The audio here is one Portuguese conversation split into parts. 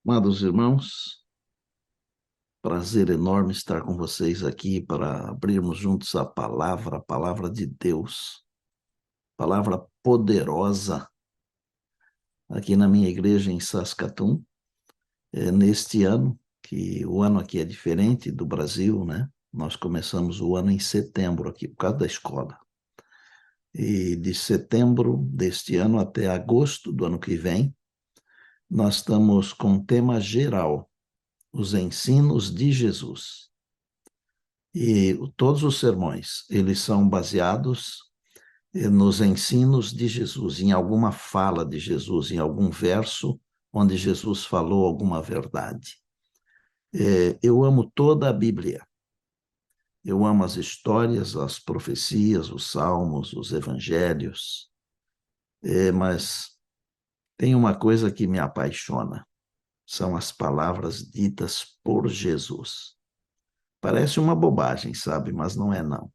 Amados irmãos, prazer enorme estar com vocês aqui para abrirmos juntos a palavra de Deus, palavra poderosa, aqui na minha igreja em Saskatoon, neste ano, que o ano aqui é diferente do Brasil, né? Nós começamos o ano em setembro aqui, por causa da escola. E de setembro deste ano até agosto do ano que vem, nós estamos com um tema geral, os ensinos de Jesus. E todos os sermões, eles são baseados nos ensinos de Jesus, em alguma fala de Jesus, em algum verso onde Jesus falou alguma verdade. Eu amo toda a Bíblia. Eu amo as histórias, as profecias, os salmos, os evangelhos. Mas tem uma coisa que me apaixona, são as palavras ditas por Jesus. Parece uma bobagem, sabe? Mas não é não.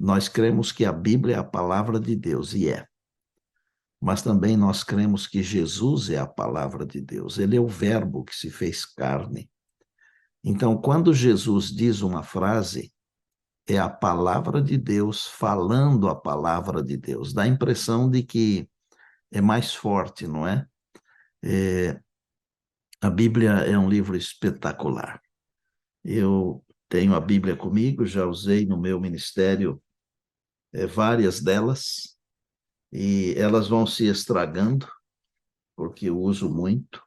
Nós cremos que a Bíblia é a palavra de Deus, e é. Mas também nós cremos que Jesus é a palavra de Deus. Ele é o verbo que se fez carne. Então, quando Jesus diz uma frase, é a palavra de Deus falando a palavra de Deus. Dá a impressão de que é mais forte, não é? A Bíblia é um livro espetacular. Eu tenho a Bíblia comigo, já usei no meu ministério várias delas, e elas vão se estragando, porque eu uso muito.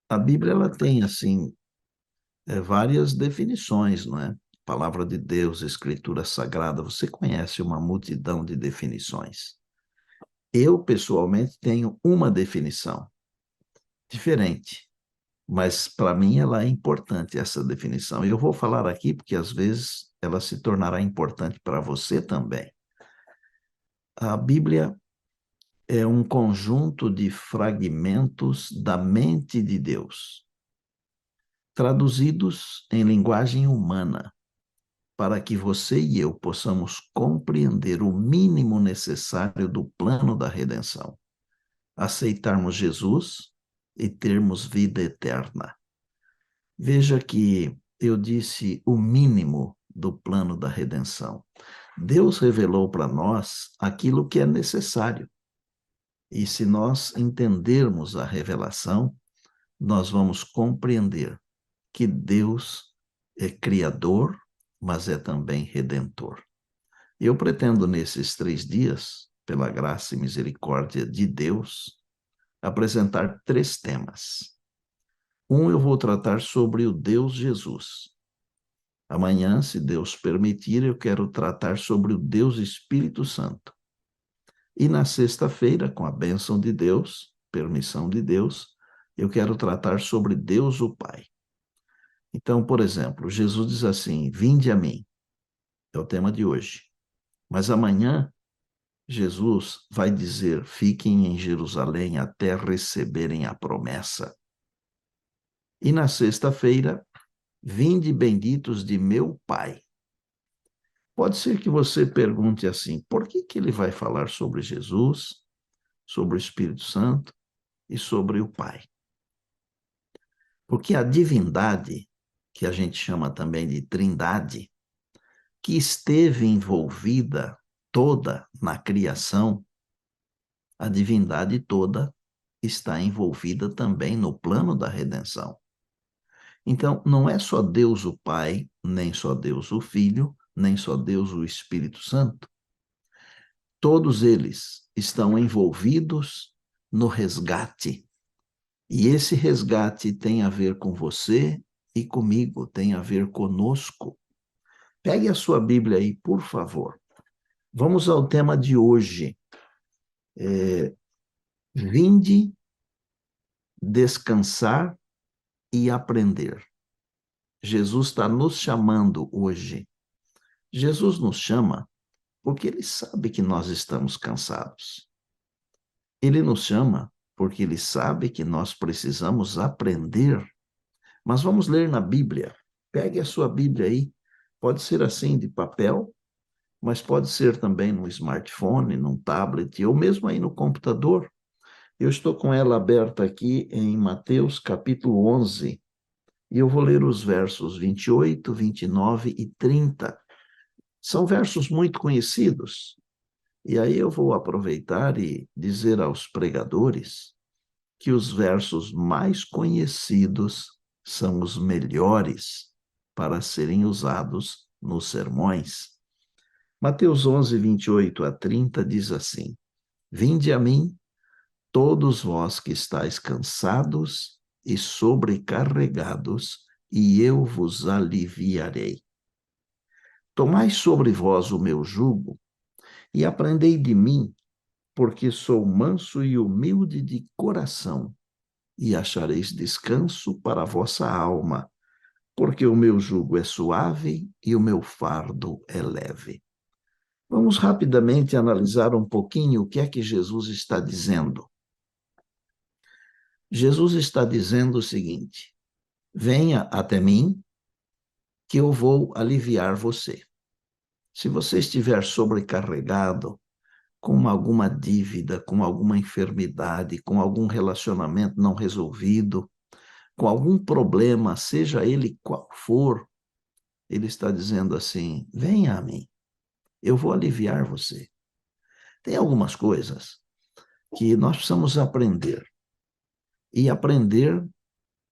A Bíblia ela tem, assim, várias definições, não é? Palavra de Deus, Escritura Sagrada, você conhece uma multidão de definições. Eu, pessoalmente, tenho uma definição diferente, mas para mim ela é importante, essa definição. E eu vou falar aqui porque às vezes ela se tornará importante para você também. A Bíblia é um conjunto de fragmentos da mente de Deus, traduzidos em linguagem humana, para que você e eu possamos compreender o mínimo necessário do plano da redenção, aceitarmos Jesus e termos vida eterna. Veja que eu disse o mínimo do plano da redenção. Deus revelou para nós aquilo que é necessário. E se nós entendermos a revelação, nós vamos compreender que Deus é criador, mas é também redentor. Eu pretendo, nesses 3 dias, pela graça e misericórdia de Deus, apresentar 3 temas. Eu vou tratar sobre o Deus Jesus. Amanhã, se Deus permitir, eu quero tratar sobre o Deus Espírito Santo. E na sexta-feira, com a bênção de Deus, permissão de Deus, eu quero tratar sobre Deus o Pai. Então, por exemplo, Jesus diz assim: vinde a mim, é o tema de hoje. Mas amanhã, Jesus vai dizer: fiquem em Jerusalém até receberem a promessa. E na sexta-feira, vinde benditos de meu Pai. Pode ser que você pergunte assim: por que ele vai falar sobre Jesus, sobre o Espírito Santo e sobre o Pai? Porque a divindade, que a gente chama também de trindade, que esteve envolvida toda na criação, a divindade toda está envolvida também no plano da redenção. Então, não é só Deus o Pai, nem só Deus o Filho, nem só Deus o Espírito Santo. Todos eles estão envolvidos no resgate. E esse resgate tem a ver com você e comigo, tem a ver conosco. Pegue a sua Bíblia aí, por favor. Vamos ao tema de hoje. Vinde descansar e aprender. Jesus está nos chamando hoje. Jesus nos chama porque ele sabe que nós estamos cansados. Ele nos chama porque ele sabe que nós precisamos aprender. Mas vamos ler na Bíblia. Pegue a sua Bíblia aí. Pode ser assim, de papel, mas pode ser também no smartphone, num tablet, ou mesmo aí no computador. Eu estou com ela aberta aqui em Mateus capítulo 11, e eu vou ler os versos 28, 29 e 30. São versos muito conhecidos, e aí eu vou aproveitar e dizer aos pregadores que os versos mais conhecidos são os melhores para serem usados nos sermões. Mateus 11, 28 a 30 diz assim: Vinde a mim, todos vós que estáis cansados e sobrecarregados, e eu vos aliviarei. Tomai sobre vós o meu jugo e aprendei de mim, porque sou manso e humilde de coração, e achareis descanso para a vossa alma, porque o meu jugo é suave e o meu fardo é leve. Vamos rapidamente analisar um pouquinho o que é que Jesus está dizendo. Jesus está dizendo o seguinte: venha até mim, que eu vou aliviar você. Se você estiver sobrecarregado com alguma dívida, com alguma enfermidade, com algum relacionamento não resolvido, com algum problema, seja ele qual for, ele está dizendo assim: venha a mim, eu vou aliviar você. Tem algumas coisas que nós precisamos aprender. E aprender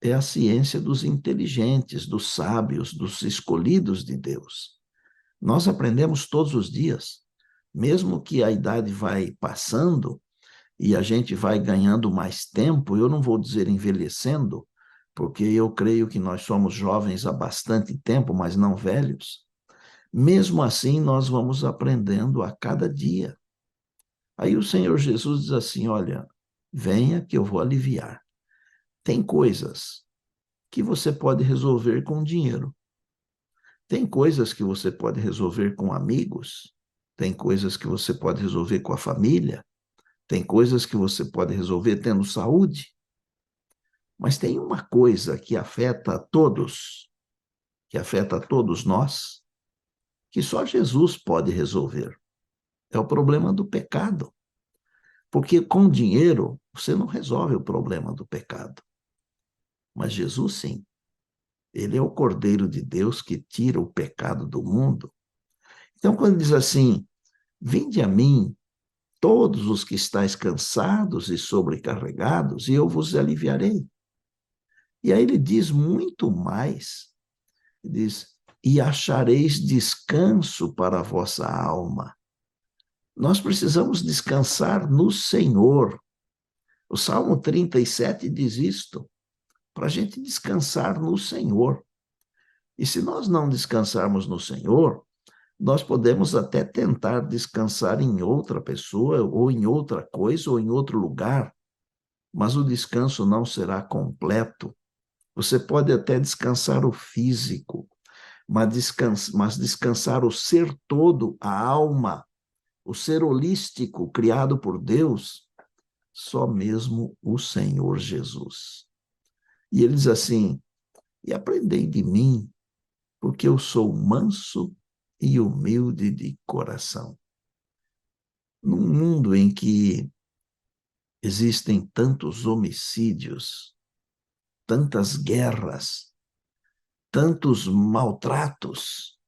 é a ciência dos inteligentes, dos sábios, dos escolhidos de Deus. Nós aprendemos todos os dias, mesmo que a idade vai passando e a gente vai ganhando mais tempo, eu não vou dizer envelhecendo, porque eu creio que nós somos jovens há bastante tempo, mas não velhos. Mesmo assim, nós vamos aprendendo a cada dia. Aí o Senhor Jesus diz assim: olha, venha que eu vou aliviar. Tem coisas que você pode resolver com dinheiro. Tem coisas que você pode resolver com amigos. Tem coisas que você pode resolver com a família. Tem coisas que você pode resolver tendo saúde. Mas tem uma coisa que afeta a todos, que afeta a todos nós, que só Jesus pode resolver. É o problema do pecado. Porque com dinheiro você não resolve o problema do pecado. Mas Jesus sim. Ele é o Cordeiro de Deus que tira o pecado do mundo. Então, quando diz assim: vinde a mim, todos os que estáis cansados e sobrecarregados, e eu vos aliviarei. E aí ele diz muito mais. Ele diz: e achareis descanso para a vossa alma. Nós precisamos descansar no Senhor. O Salmo 37 diz isto, para a gente descansar no Senhor. E se nós não descansarmos no Senhor, nós podemos até tentar descansar em outra pessoa, ou em outra coisa, ou em outro lugar, mas o descanso não será completo. Você pode até descansar o físico, mas descansar o ser todo, a alma, o ser holístico criado por Deus, só mesmo o Senhor Jesus. E ele diz assim: e aprendei de mim, porque eu sou manso e humilde de coração. Num mundo em que existem tantos homicídios, tantas guerras, tantos maltratos,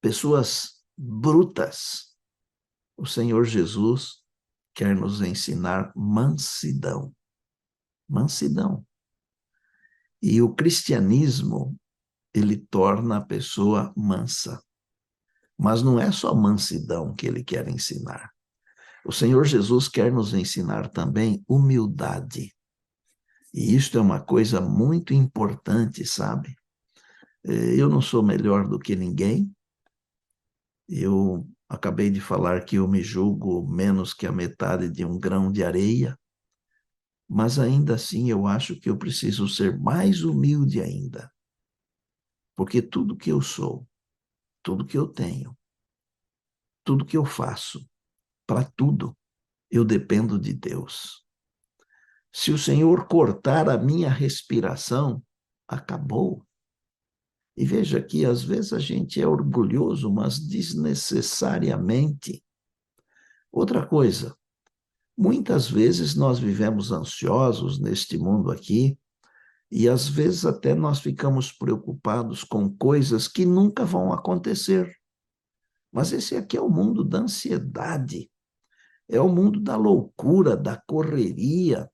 pessoas brutas, o Senhor Jesus quer nos ensinar mansidão. Mansidão. E o cristianismo, ele torna a pessoa mansa. Mas não é só mansidão que ele quer ensinar. O Senhor Jesus quer nos ensinar também humildade. E isto é uma coisa muito importante, sabe? Eu não sou melhor do que ninguém. Eu acabei de falar que eu me julgo menos que a metade de um grão de areia, mas ainda assim eu acho que eu preciso ser mais humilde ainda. Porque tudo que eu sou, tudo que eu tenho, tudo que eu faço, para tudo, eu dependo de Deus. Se o Senhor cortar a minha respiração, acabou. E veja que às vezes a gente é orgulhoso, mas desnecessariamente. Outra coisa, Muitas vezes nós vivemos ansiosos neste mundo aqui, e às vezes até nós ficamos preocupados com coisas que nunca vão acontecer. Mas esse aqui é o mundo da ansiedade, é o mundo da loucura, da correria.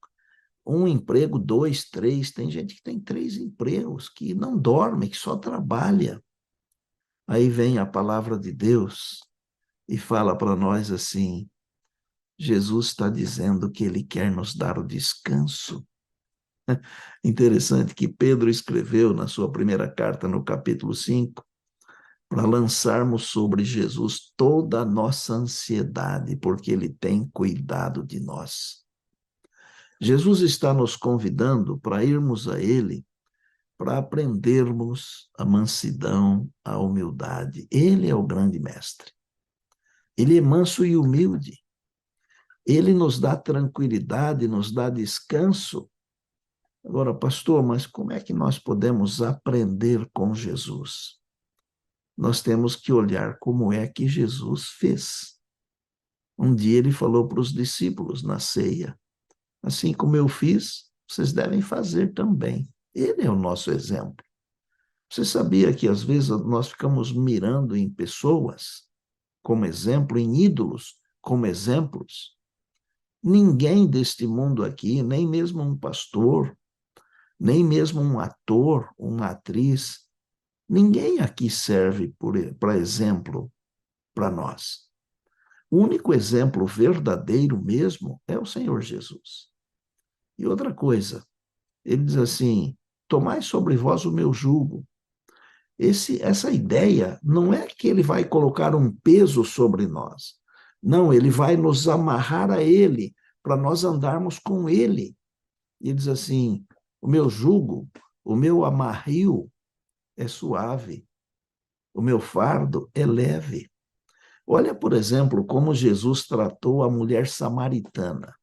Um emprego, dois, três. Tem gente que tem três empregos, que não dorme, que só trabalha. Aí vem a palavra de Deus e fala para nós assim: Jesus está dizendo que ele quer nos dar o descanso. Interessante que Pedro escreveu na sua primeira carta, no capítulo 5, para lançarmos sobre Jesus toda a nossa ansiedade, porque ele tem cuidado de nós. Jesus está nos convidando para irmos a ele, para aprendermos a mansidão, a humildade. Ele é o grande mestre. Ele é manso e humilde. Ele nos dá tranquilidade, nos dá descanso. Agora, pastor, mas como é que nós podemos aprender com Jesus? Nós temos que olhar como é que Jesus fez. Um dia ele falou para os discípulos na ceia: assim como eu fiz, vocês devem fazer também. Ele é o nosso exemplo. Você sabia que às vezes nós ficamos mirando em pessoas como exemplo, em ídolos como exemplos? Ninguém deste mundo aqui, nem mesmo um pastor, nem mesmo um ator, uma atriz, ninguém aqui serve para exemplo para nós. O único exemplo verdadeiro mesmo é o Senhor Jesus. E outra coisa, ele diz assim: tomai sobre vós o meu jugo. Essa ideia não é que ele vai colocar um peso sobre nós. Não, ele vai nos amarrar a ele, para nós andarmos com ele. E diz assim: o meu jugo, o meu amarrio é suave, o meu fardo é leve. Olha, por exemplo, como Jesus tratou a mulher samaritana.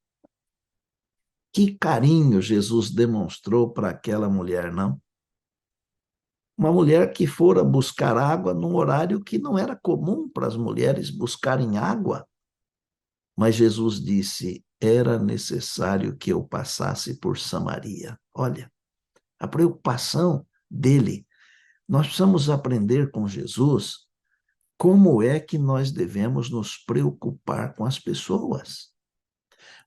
Que carinho Jesus demonstrou para aquela mulher, não? Uma mulher que fora buscar água num horário que não era comum para as mulheres buscarem água. Mas Jesus disse: era necessário que eu passasse por Samaria. Olha, a preocupação dele. Nós precisamos aprender com Jesus como é que nós devemos nos preocupar com as pessoas.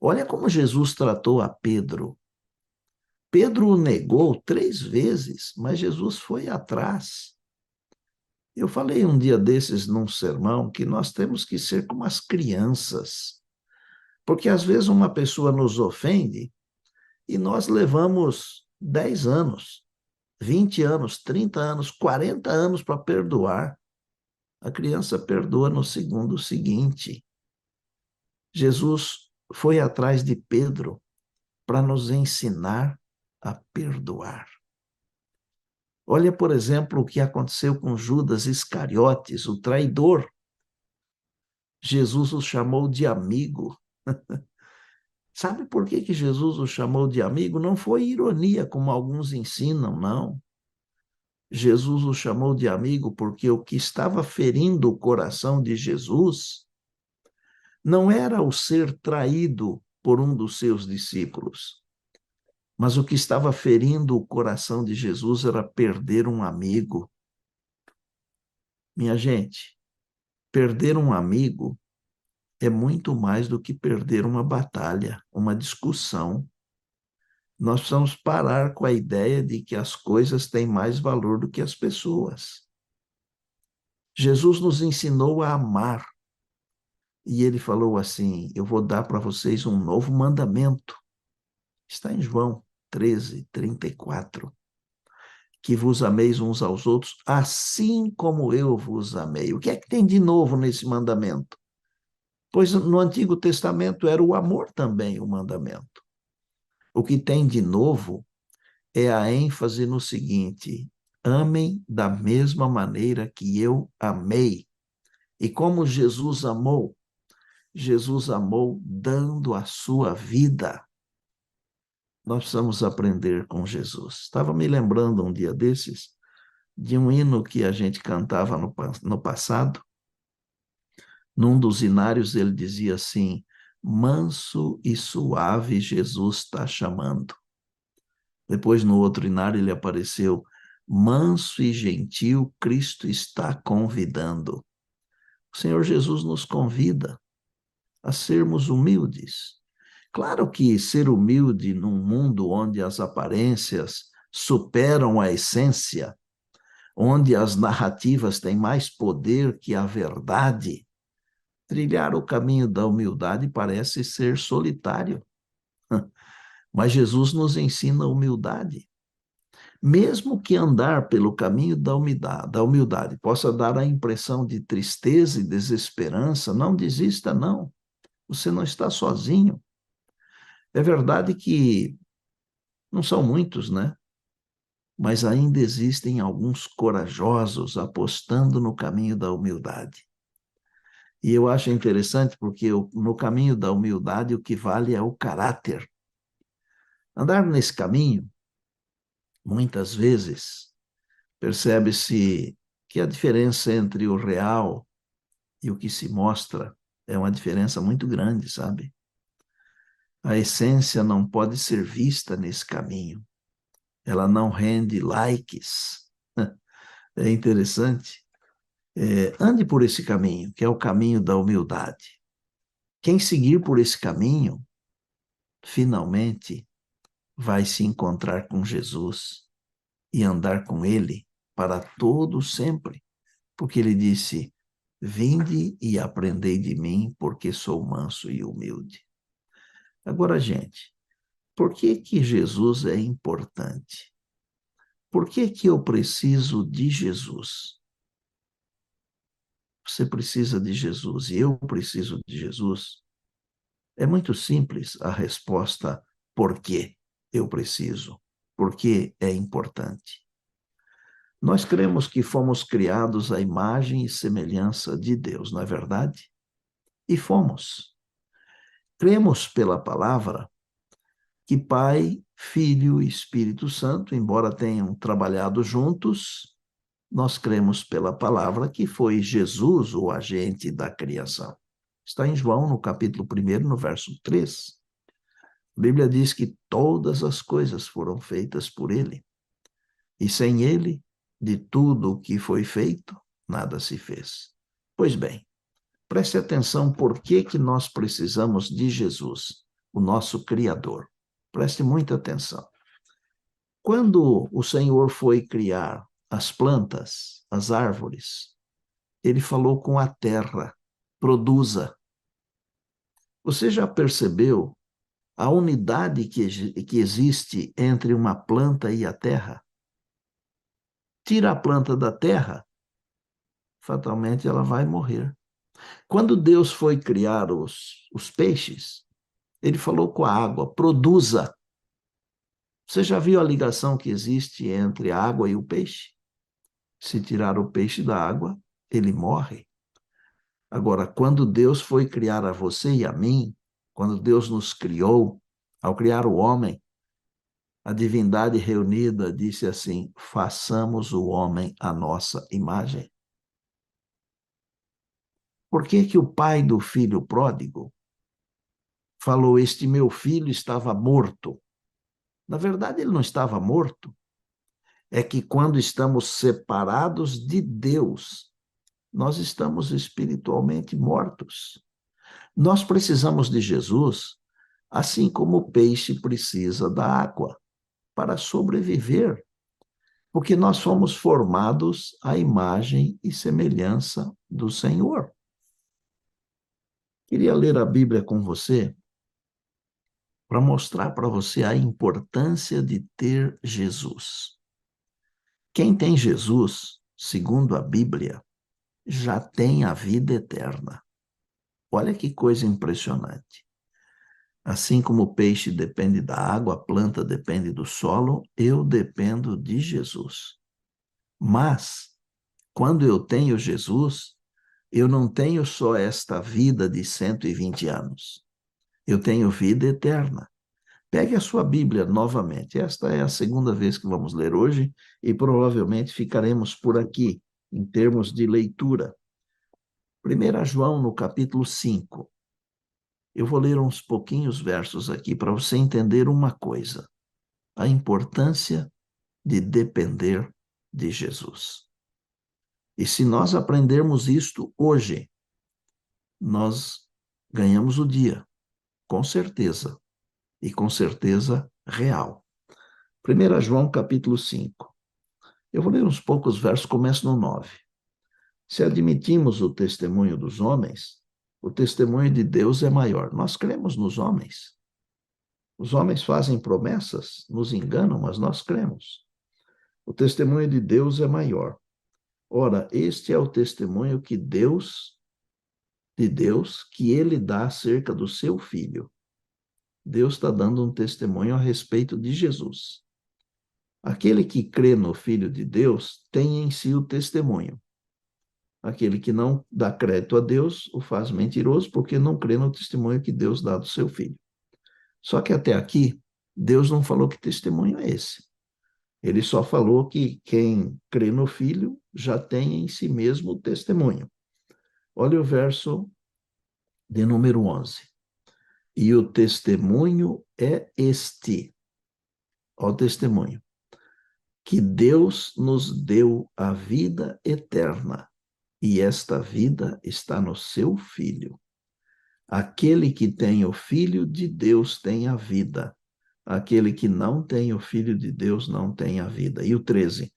Olha como Jesus tratou a Pedro. Pedro o negou 3 vezes, mas Jesus foi atrás. Eu falei um dia desses num sermão que nós temos que ser como as crianças, porque às vezes uma pessoa nos ofende e nós levamos 10 anos, 20 anos, 30 anos, 40 anos para perdoar. A criança perdoa no segundo seguinte. Jesus foi atrás de Pedro para nos ensinar a perdoar. Olha, por exemplo, o que aconteceu com Judas Iscariotes, o traidor. Jesus o chamou de amigo. Sabe por que Jesus o chamou de amigo? Não foi ironia, como alguns ensinam, não. Jesus o chamou de amigo porque o que estava ferindo o coração de Jesus não era o ser traído por um dos seus discípulos, mas o que estava ferindo o coração de Jesus era perder um amigo. Minha gente, perder um amigo é muito mais do que perder uma batalha, uma discussão. Nós precisamos parar com a ideia de que as coisas têm mais valor do que as pessoas. Jesus nos ensinou a amar. E ele falou assim: eu vou dar para vocês um novo mandamento. Está em João 13:34. Que vos ameis uns aos outros, assim como eu vos amei. O que é que tem de novo nesse mandamento? Pois no Antigo Testamento era o amor também o mandamento. O que tem de novo é a ênfase no seguinte: amem da mesma maneira que eu amei. E como Jesus amou? Jesus amou dando a sua vida. Nós precisamos aprender com Jesus. Estava me lembrando um dia desses de um hino que a gente cantava no passado. Num dos hinários ele dizia assim: manso e suave Jesus está chamando. Depois, no outro inário, ele apareceu, manso e gentil, Cristo está convidando. O Senhor Jesus nos convida a sermos humildes. Claro que ser humilde num mundo onde as aparências superam a essência, onde as narrativas têm mais poder que a verdade, trilhar o caminho da humildade parece ser solitário. Mas Jesus nos ensina a humildade. Mesmo que andar pelo caminho da humildade possa dar a impressão de tristeza e desesperança, não desista, não. Você não está sozinho. É verdade que não são muitos, né? Mas ainda existem alguns corajosos apostando no caminho da humildade. E eu acho interessante porque no caminho da humildade o que vale é o caráter. Andar nesse caminho, muitas vezes, percebe-se que a diferença entre o real e o que se mostra é uma diferença muito grande, sabe? A essência não pode ser vista nesse caminho. Ela não rende likes. É interessante. Ande por esse caminho, que é o caminho da humildade. Quem seguir por esse caminho, finalmente vai se encontrar com Jesus e andar com ele para todo sempre, porque ele disse: vinde e aprendei de mim, porque sou manso e humilde. Agora, gente, por que que Jesus é importante? Por que que eu preciso de Jesus? Você precisa de Jesus e eu preciso de Jesus? É muito simples a resposta: por que eu preciso? Por que é importante? Nós cremos que fomos criados à imagem e semelhança de Deus, não é verdade? E fomos. Cremos pela palavra que Pai, Filho e Espírito Santo, embora tenham trabalhado juntos, nós cremos pela palavra que foi Jesus o agente da criação. Está em João, no capítulo 1, no verso 3. A Bíblia diz que todas as coisas foram feitas por ele, e sem ele, de tudo o que foi feito, nada se fez. Pois bem, preste atenção por que que nós precisamos de Jesus, o nosso Criador. Preste muita atenção. Quando o Senhor foi criar as plantas, as árvores, ele falou com a terra: produza. Você já percebeu a unidade que existe entre uma planta e a terra? Tira a planta da terra, fatalmente ela vai morrer. Quando Deus foi criar os peixes, ele falou com a água: produza. Você já viu a ligação que existe entre a água e o peixe? Se tirar o peixe da água, ele morre. Agora, quando Deus foi criar a você e a mim, quando Deus nos criou, ao criar o homem, a divindade reunida disse assim: façamos o homem à nossa imagem. Por que que o pai do filho pródigo falou: este meu filho estava morto? Na verdade, ele não estava morto. É que quando estamos separados de Deus, nós estamos espiritualmente mortos. Nós precisamos de Jesus, assim como o peixe precisa da água para sobreviver, porque nós fomos formados à imagem e semelhança do Senhor. Queria ler a Bíblia com você para mostrar para você a importância de ter Jesus. Quem tem Jesus, segundo a Bíblia, já tem a vida eterna. Olha que coisa impressionante. Assim como o peixe depende da água, a planta depende do solo, eu dependo de Jesus. Mas, quando eu tenho Jesus, eu não tenho só esta vida de 120 anos. Eu tenho vida eterna. Pegue a sua Bíblia novamente. Esta é a segunda vez que vamos ler hoje e provavelmente ficaremos por aqui em termos de leitura. 1 João, no capítulo 5. Eu vou ler uns pouquinhos versos aqui para você entender uma coisa: a importância de depender de Jesus. E se nós aprendermos isto hoje, nós ganhamos o dia, com certeza, e com certeza real. 1 João capítulo 5. Eu vou ler uns poucos versos, começo no 9. Se admitimos o testemunho dos homens, o testemunho de Deus é maior. Nós cremos nos homens. Os homens fazem promessas, nos enganam, mas nós cremos. O testemunho de Deus é maior. Ora, este é o testemunho de Deus, que ele dá acerca do seu Filho. Deus está dando um testemunho a respeito de Jesus. Aquele que crê no Filho de Deus tem em si o testemunho. Aquele que não dá crédito a Deus o faz mentiroso, porque não crê no testemunho que Deus dá do seu Filho. Só que até aqui, Deus não falou que testemunho é esse. Ele só falou que quem crê no Filho já tem em si mesmo o testemunho. Olha o verso de número 11. E o testemunho é este. Olha o testemunho. Que Deus nos deu a vida eterna, e esta vida está no seu Filho. Aquele que tem o Filho de Deus tem a vida. Aquele que não tem o Filho de Deus não tem a vida. E o 13.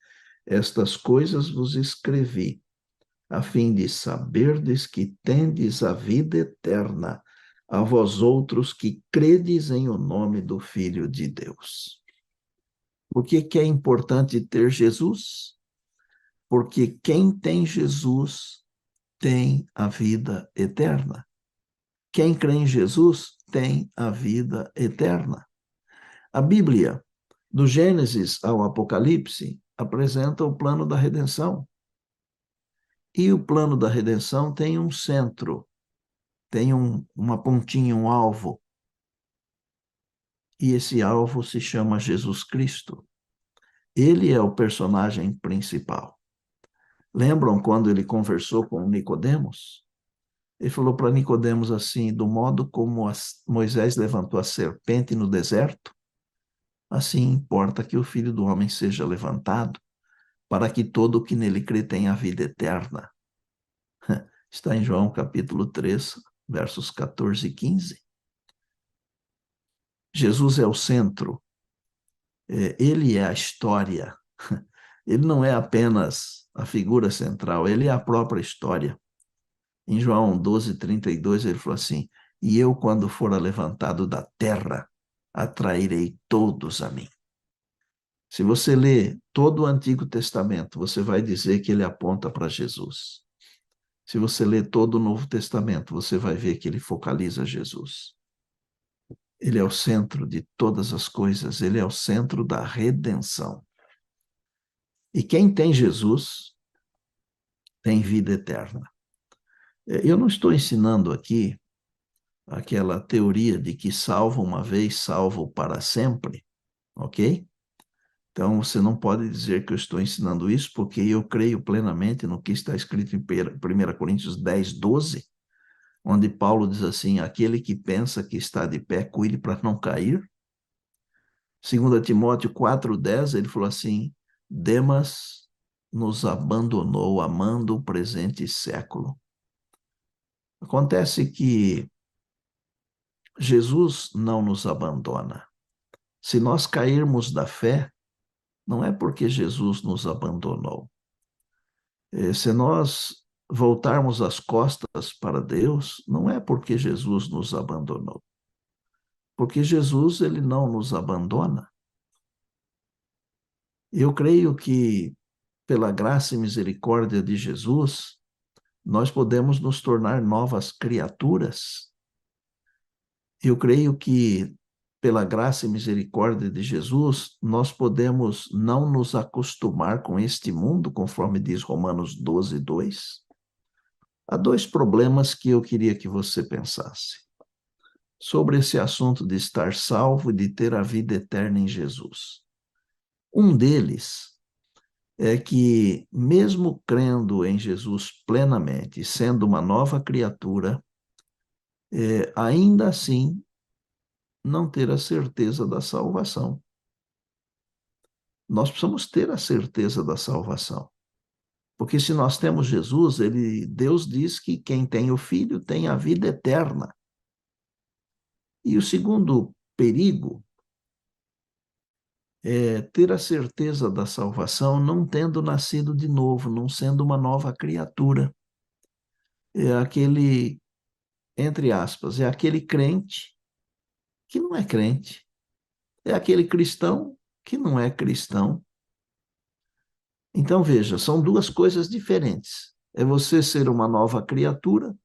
Estas coisas vos escrevi, a fim de saberdes que tendes a vida eterna, a vós outros que credes em o nome do Filho de Deus. Por que é importante ter Jesus? Porque quem tem Jesus tem a vida eterna. Quem crê em Jesus tem a vida eterna. A Bíblia, do Gênesis ao Apocalipse, apresenta o plano da redenção. E o plano da redenção tem um centro, tem uma pontinha, um alvo. E esse alvo se chama Jesus Cristo. Ele é o personagem principal. Lembram quando ele conversou com Nicodemos? Ele falou para Nicodemos assim: do modo como Moisés levantou a serpente no deserto, assim importa que o Filho do Homem seja levantado, para que todo o que nele crê tenha a vida eterna. Está em João capítulo 3, versos 14 e 15. Jesus é o centro, ele é a história. Ele não é apenas a figura central, ele é a própria história. Em João 12, 32, ele falou assim: e eu, quando for levantado da terra, atrairei todos a mim. Se você lê todo o Antigo Testamento, você vai dizer que ele aponta para Jesus. Se você lê todo o Novo Testamento, você vai ver que ele focaliza Jesus. Ele é o centro de todas as coisas, ele é o centro da redenção. E quem tem Jesus tem vida eterna. Eu não estou ensinando aqui aquela teoria de que salvo uma vez, salvo para sempre, ok? Então, você não pode dizer que eu estou ensinando isso, porque eu creio plenamente no que está escrito em 1 Coríntios 10, 12, onde Paulo diz assim: aquele que pensa que está de pé, cuide para não cair. 2 Timóteo 4, 10, ele falou assim: Demas nos abandonou, amando o presente século. Acontece que Jesus não nos abandona. Se nós cairmos da fé, não é porque Jesus nos abandonou. Se nós voltarmos as costas para Deus, não é porque Jesus nos abandonou. Porque Jesus, ele não nos abandona. Eu creio que, pela graça e misericórdia de Jesus, nós podemos nos tornar novas criaturas. Eu creio que, pela graça e misericórdia de Jesus, nós podemos não nos acostumar com este mundo, conforme diz Romanos 12, 2. Há dois problemas que eu queria que você pensasse sobre esse assunto de estar salvo e de ter a vida eterna em Jesus. Um deles é que, mesmo crendo em Jesus plenamente, sendo uma nova criatura, ainda assim não ter a certeza da salvação. Nós precisamos ter a certeza da salvação. Porque se nós temos Jesus, Deus diz que quem tem o Filho tem a vida eterna. E o segundo perigo é ter a certeza da salvação não tendo nascido de novo, não sendo uma nova criatura. É aquele, entre aspas, é aquele crente que não é crente. É aquele cristão que não é cristão. Então, veja, são duas coisas diferentes. É você ser uma nova criatura,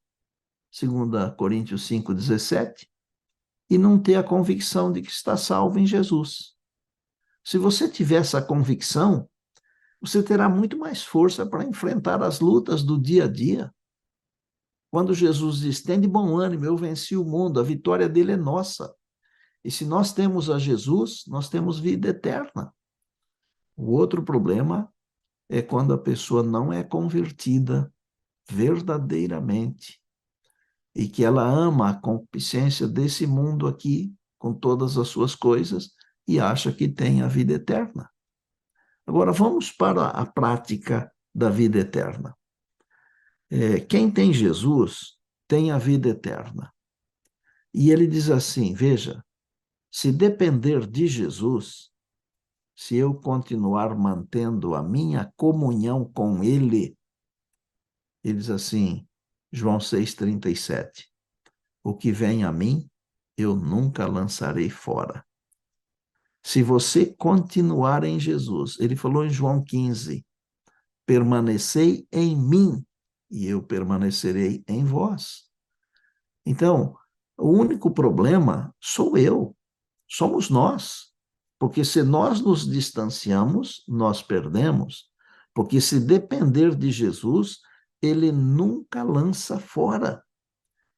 segundo Coríntios 5,17, e não ter a convicção de que está salvo em Jesus. Se você tiver essa convicção, você terá muito mais força para enfrentar as lutas do dia a dia. Quando Jesus diz, tem de bom ânimo, eu venci o mundo, a vitória dele é nossa. E se nós temos a Jesus, nós temos vida eterna. O outro problema é quando a pessoa não é convertida verdadeiramente e que ela ama a concupiscência desse mundo aqui, com todas as suas coisas, e acha que tem a vida eterna. Agora, vamos para a prática da vida eterna. Quem tem Jesus tem a vida eterna. E ele diz assim, veja, se depender de Jesus, se eu continuar mantendo a minha comunhão com ele, ele diz assim, João 6,37, o que vem a mim, eu nunca lançarei fora. Se você continuar em Jesus, ele falou em João 15, permanecei em mim e eu permanecerei em vós. Então, o único problema sou eu, somos nós. Porque se nós nos distanciamos, nós perdemos. Porque se depender de Jesus, ele nunca lança fora.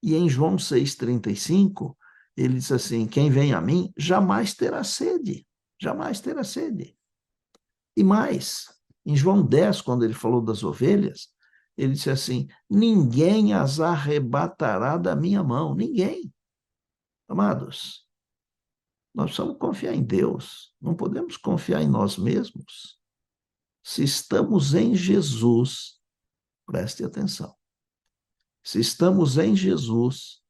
E em João 6,35, ele diz assim, quem vem a mim jamais terá sede, jamais terá sede. E mais, em João 10, quando ele falou das ovelhas, ele disse assim, ninguém as arrebatará da minha mão, ninguém. Amados, nós precisamos confiar em Deus, não podemos confiar em nós mesmos. Se estamos em Jesus, preste atenção, se estamos em Jesus,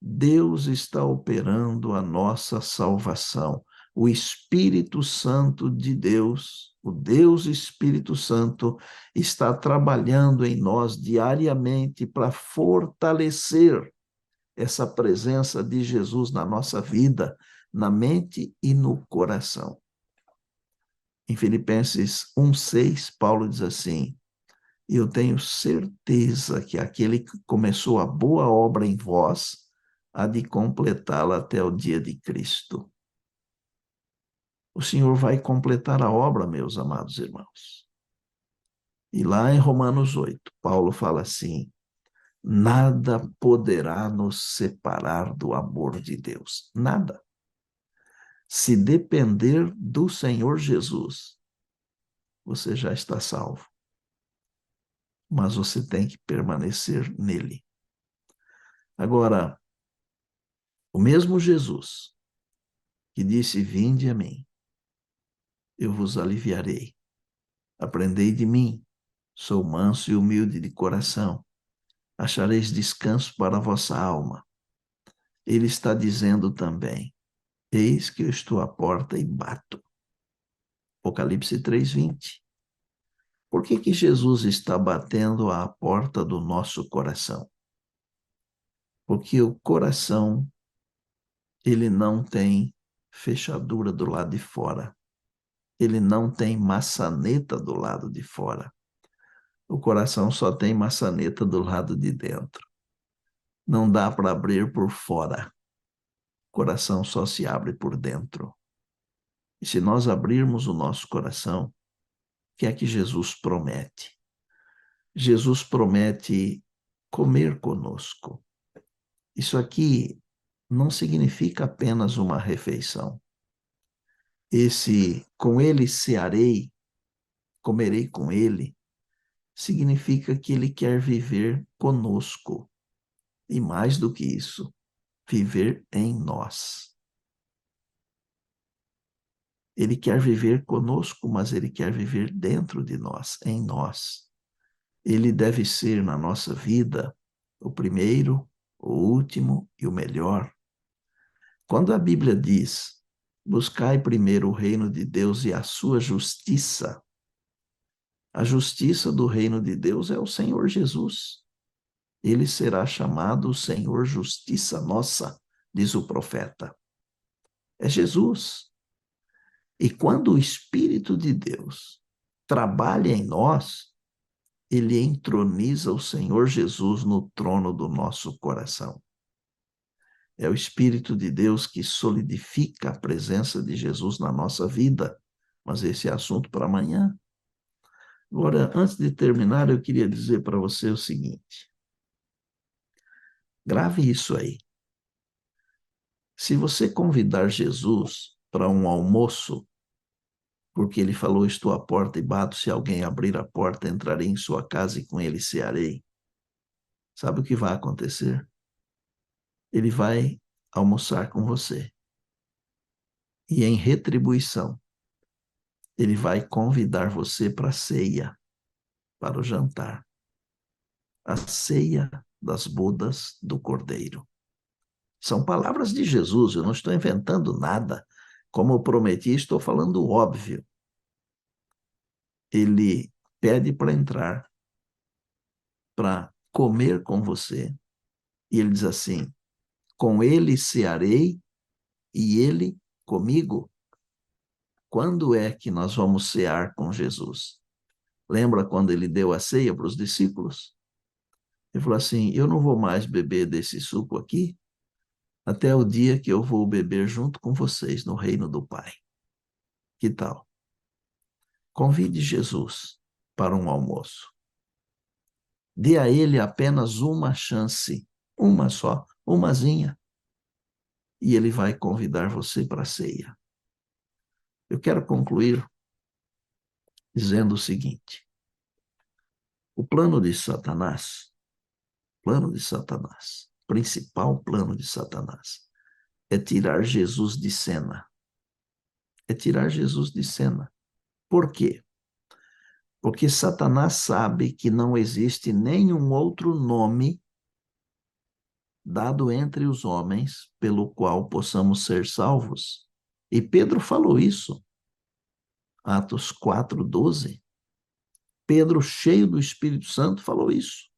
Deus está operando a nossa salvação. O Espírito Santo de Deus, o Deus Espírito Santo, está trabalhando em nós diariamente para fortalecer essa presença de Jesus na nossa vida, na mente e no coração. Em Filipenses 1,6, Paulo diz assim, eu tenho certeza que aquele que começou a boa obra em vós, há de completá-la até o dia de Cristo. O Senhor vai completar a obra, meus amados irmãos. E lá em Romanos 8, Paulo fala assim, nada poderá nos separar do amor de Deus. Nada. Se depender do Senhor Jesus, você já está salvo. Mas você tem que permanecer nele. Agora, o mesmo Jesus que disse, vinde a mim, eu vos aliviarei. Aprendei de mim, sou manso e humilde de coração. Achareis descanso para a vossa alma. Ele está dizendo também, eis que eu estou à porta e bato. Apocalipse 3,20. Por que Jesus está batendo à porta do nosso coração? Porque o coração, ele não tem fechadura do lado de fora. Ele não tem maçaneta do lado de fora. O coração só tem maçaneta do lado de dentro. Não dá para abrir por fora. O coração só se abre por dentro. E se nós abrirmos o nosso coração, o que é que Jesus promete? Jesus promete comer conosco. Isso aqui não significa apenas uma refeição. Esse com ele cearei, comerei com ele, significa que ele quer viver conosco. E mais do que isso, viver em nós. Ele quer viver conosco, mas ele quer viver dentro de nós, em nós. Ele deve ser na nossa vida o primeiro, o último e o melhor. Quando a Bíblia diz: buscai primeiro o reino de Deus e a sua justiça, a justiça do reino de Deus é o Senhor Jesus. Ele será chamado Senhor Justiça Nossa, diz o profeta. É Jesus. E quando o Espírito de Deus trabalha em nós, ele entroniza o Senhor Jesus no trono do nosso coração. É o Espírito de Deus que solidifica a presença de Jesus na nossa vida. Mas esse é assunto para amanhã. Agora, antes de terminar, eu queria dizer para você o seguinte. Grave isso aí. Se você convidar Jesus para um almoço, porque ele falou, estou à porta e bato, se alguém abrir a porta, entrarei em sua casa e com ele cearei. Sabe o que vai acontecer? Ele vai almoçar com você. E em retribuição, ele vai convidar você para a ceia, para o jantar. A ceia das bodas do Cordeiro. São palavras de Jesus, eu não estou inventando nada. Como eu prometi, estou falando o óbvio. Ele pede para entrar, para comer com você. E ele diz assim: com ele cearei e ele comigo. Quando é que nós vamos cear com Jesus? Lembra quando ele deu a ceia para os discípulos? Ele falou assim: eu não vou mais beber desse suco aqui até o dia que eu vou beber junto com vocês no reino do Pai. Que tal? Convide Jesus para um almoço. Dê a ele apenas uma chance, uma só, umazinha, e ele vai convidar você para a ceia. Eu quero concluir dizendo o seguinte: o principal plano de Satanás, é tirar Jesus de cena. É tirar Jesus de cena. Por quê? Porque Satanás sabe que não existe nenhum outro nome dado entre os homens pelo qual possamos ser salvos. E Pedro falou isso, Atos 4:12. Pedro, cheio do Espírito Santo, falou isso.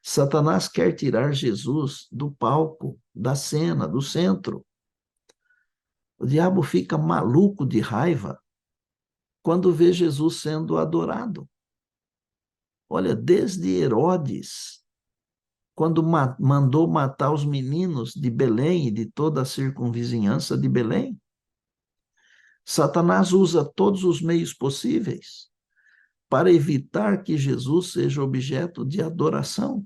Satanás quer tirar Jesus do palco, da cena, do centro. O diabo fica maluco de raiva quando vê Jesus sendo adorado. Olha, desde Herodes, quando mandou matar os meninos de Belém e de toda a circunvizinhança de Belém, Satanás usa todos os meios possíveis para evitar que Jesus seja objeto de adoração.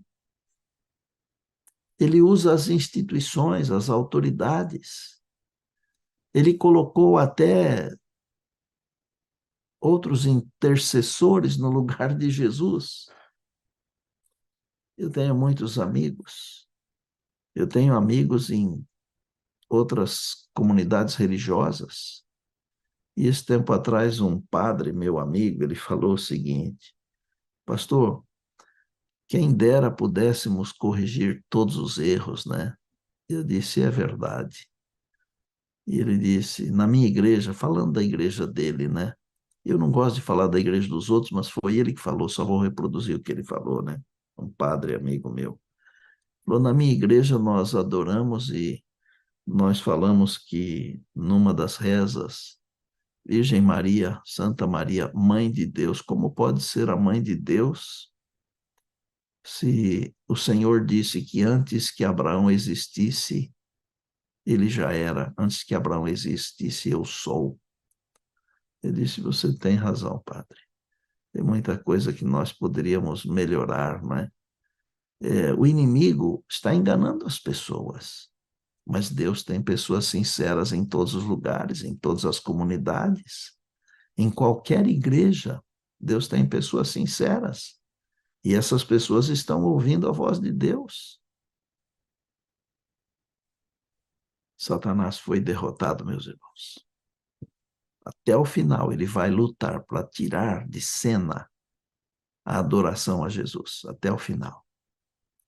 Ele usa as instituições, as autoridades. Ele colocou até outros intercessores no lugar de Jesus. Eu tenho muitos amigos. Eu tenho amigos em outras comunidades religiosas. E esse tempo atrás, um padre, meu amigo, ele falou o seguinte: pastor, quem dera pudéssemos corrigir todos os erros, né? Eu disse, é verdade. E ele disse, na minha igreja, falando da igreja dele, né? Eu não gosto de falar da igreja dos outros, mas foi ele que falou, só vou reproduzir o que ele falou, né? Um padre amigo meu. Falou, na minha igreja nós adoramos e nós falamos que numa das rezas, Virgem Maria, Santa Maria, Mãe de Deus, como pode ser a Mãe de Deus se o Senhor disse que antes que Abraão existisse, ele já era, antes que Abraão existisse, eu sou. Ele disse, você tem razão, padre. Tem muita coisa que nós poderíamos melhorar, não é? O inimigo está enganando as pessoas, mas Deus tem pessoas sinceras em todos os lugares, em todas as comunidades, em qualquer igreja. Deus tem pessoas sinceras. E essas pessoas estão ouvindo a voz de Deus. Satanás foi derrotado, meus irmãos. Até o final, ele vai lutar para tirar de cena a adoração a Jesus, até o final.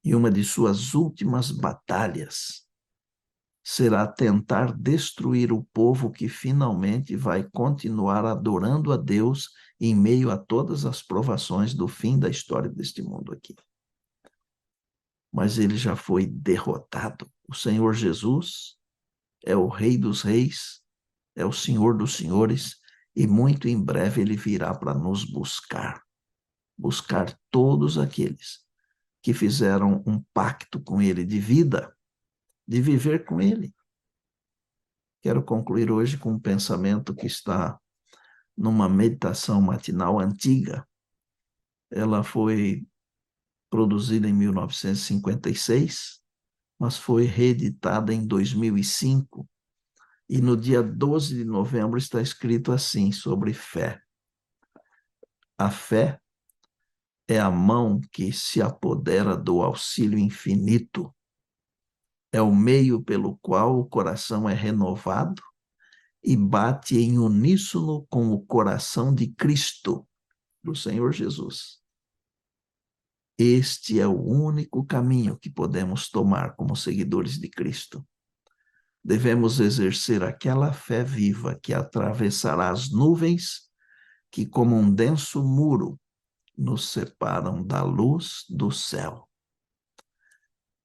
E uma de suas últimas batalhas será tentar destruir o povo que finalmente vai continuar adorando a Deus em meio a todas as provações do fim da história deste mundo aqui. Mas ele já foi derrotado. O Senhor Jesus é o Rei dos Reis, é o Senhor dos Senhores, e muito em breve ele virá para nos buscar todos aqueles que fizeram um pacto com ele de vida, de viver com ele. Quero concluir hoje com um pensamento que está numa meditação matinal antiga. Ela foi produzida em 1956, mas foi reeditada em 2005. E no dia 12 de novembro está escrito assim sobre fé. A fé é a mão que se apodera do auxílio infinito. É o meio pelo qual o coração é renovado e bate em uníssono com o coração de Cristo, do Senhor Jesus. Este é o único caminho que podemos tomar como seguidores de Cristo. Devemos exercer aquela fé viva que atravessará as nuvens que, como um denso muro, nos separam da luz do céu.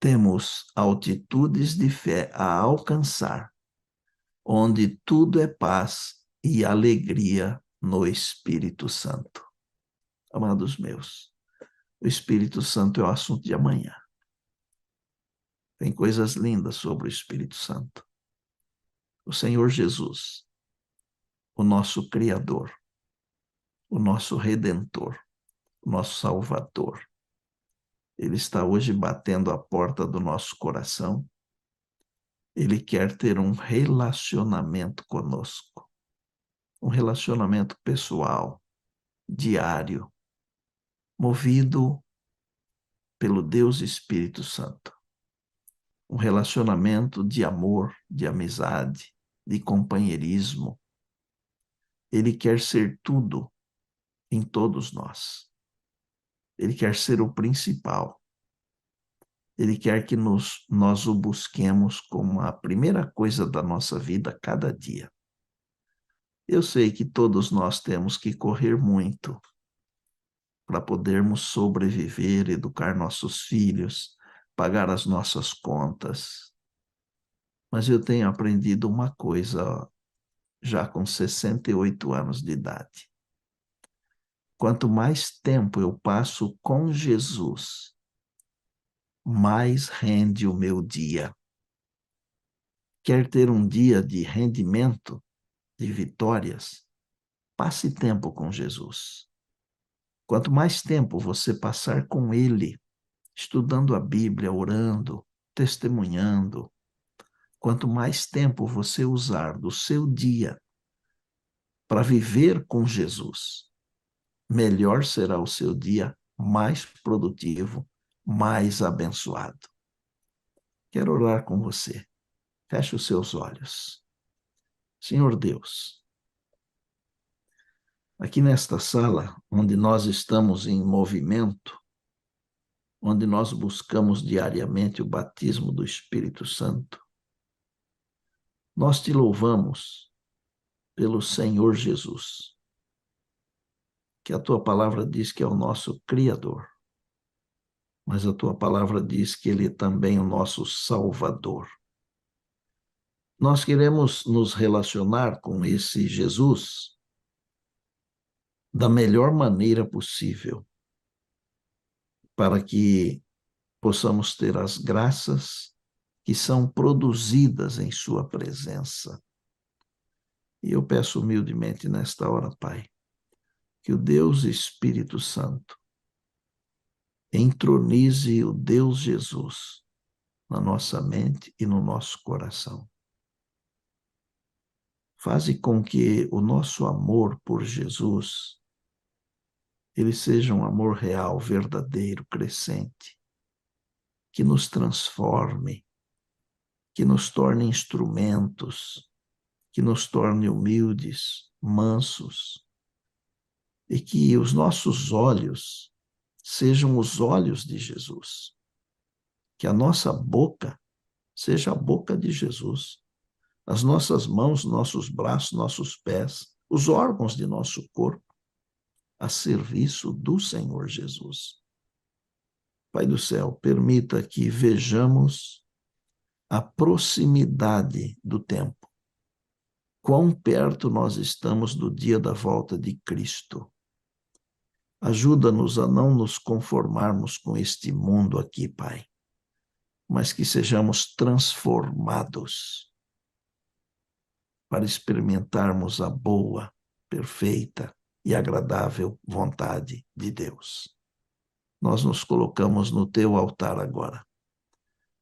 Temos altitudes de fé a alcançar, onde tudo é paz e alegria no Espírito Santo. Amados meus, o Espírito Santo é o assunto de amanhã. Tem coisas lindas sobre o Espírito Santo. O Senhor Jesus, o nosso Criador, o nosso Redentor, o nosso Salvador, ele está hoje batendo a porta do nosso coração. Ele quer ter um relacionamento conosco, um relacionamento pessoal, diário, movido pelo Deus Espírito Santo. Um relacionamento de amor, de amizade, de companheirismo. Ele quer ser tudo em todos nós. Ele quer ser o principal. Ele quer que nós o busquemos como a primeira coisa da nossa vida cada dia. Eu sei que todos nós temos que correr muito para podermos sobreviver, educar nossos filhos, pagar as nossas contas. Mas eu tenho aprendido uma coisa já com 68 anos de idade. Quanto mais tempo eu passo com Jesus, mais rende o meu dia. Quer ter um dia de rendimento, de vitórias? Passe tempo com Jesus. Quanto mais tempo você passar com Ele, estudando a Bíblia, orando, testemunhando, quanto mais tempo você usar do seu dia para viver com Jesus, melhor será o seu dia, mais produtivo, mais abençoado. Quero orar com você. Feche os seus olhos. Senhor Deus, aqui nesta sala, onde nós estamos em movimento, onde nós buscamos diariamente o batismo do Espírito Santo, nós te louvamos pelo Senhor Jesus, que a tua palavra diz que é o nosso Criador, mas a tua palavra diz que ele é também o nosso Salvador. Nós queremos nos relacionar com esse Jesus da melhor maneira possível, para que possamos ter as graças que são produzidas em sua presença. E eu peço humildemente nesta hora, Pai, que o Deus Espírito Santo entronize o Deus Jesus na nossa mente e no nosso coração. Faze com que o nosso amor por Jesus ele seja um amor real, verdadeiro, crescente, que nos transforme, que nos torne instrumentos, que nos torne humildes, mansos, e que os nossos olhos sejam os olhos de Jesus, que a nossa boca seja a boca de Jesus, as nossas mãos, nossos braços, nossos pés, os órgãos de nosso corpo, a serviço do Senhor Jesus. Pai do céu, permita que vejamos a proximidade do tempo, quão perto nós estamos do dia da volta de Cristo. Ajuda-nos a não nos conformarmos com este mundo aqui, Pai, mas que sejamos transformados para experimentarmos a boa, perfeita e agradável vontade de Deus. Nós nos colocamos no teu altar agora.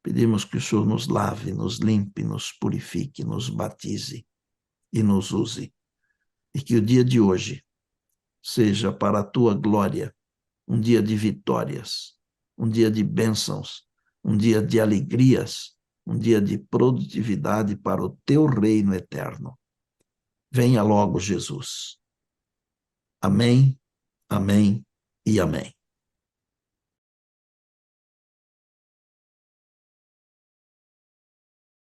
Pedimos que o Senhor nos lave, nos limpe, nos purifique, nos batize e nos use. E que o dia de hoje seja para a tua glória, um dia de vitórias, um dia de bênçãos, um dia de alegrias, um dia de produtividade para o teu reino eterno. Venha logo, Jesus. Amém, amém e amém.